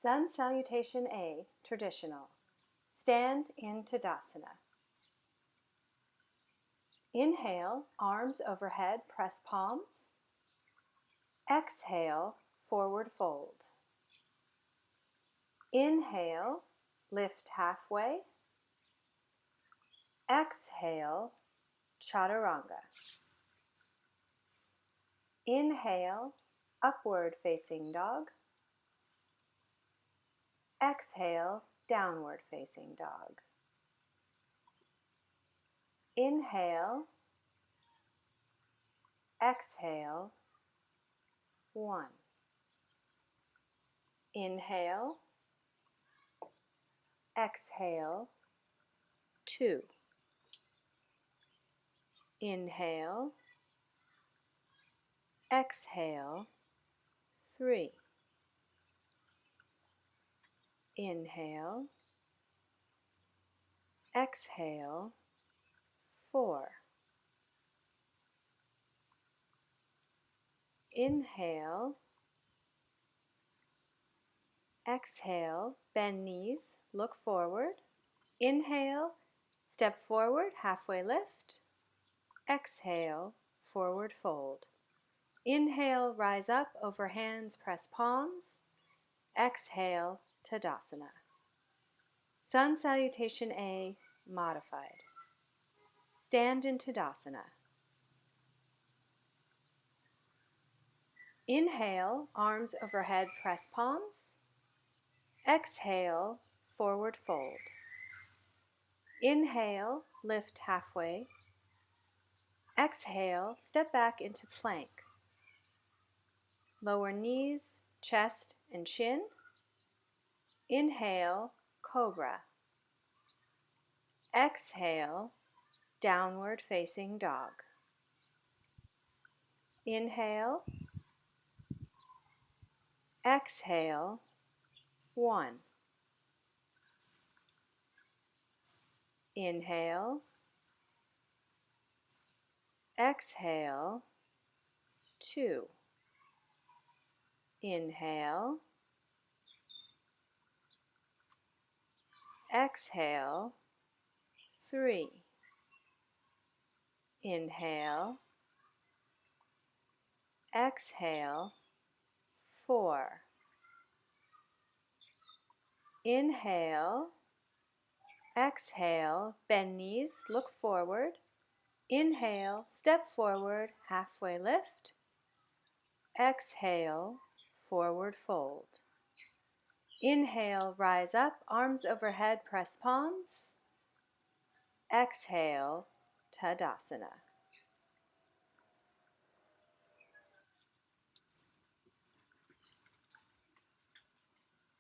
Sun Salutation A, traditional. Stand in Tadasana. Inhale, arms overhead, press palms. Exhale, forward fold. Inhale, lift halfway. Exhale, chaturanga. Inhale, upward facing dog. Exhale, downward facing dog. Inhale, exhale, 1. Inhale, exhale, 2. Inhale, exhale, 3. Inhale, exhale, 4. Inhale, exhale, bend knees, look forward. Inhale, step forward, halfway lift. Exhale, forward fold. Inhale, rise up over hands, press palms. Exhale, Tadasana. Sun Salutation A, modified. Stand in Tadasana. Inhale, arms overhead, press palms. Exhale, forward fold. Inhale, lift halfway. Exhale, step back into plank. Lower knees, chest, and chin. Inhale, cobra. Exhale, downward facing dog. Inhale, exhale, 1. Inhale, exhale, 2. Inhale, exhale, 3. Inhale, exhale, 4. Inhale, exhale, bend knees, look forward. Inhale, step forward, halfway lift. Exhale, forward fold. Inhale, rise up, arms overhead, press palms. Exhale, Tadasana.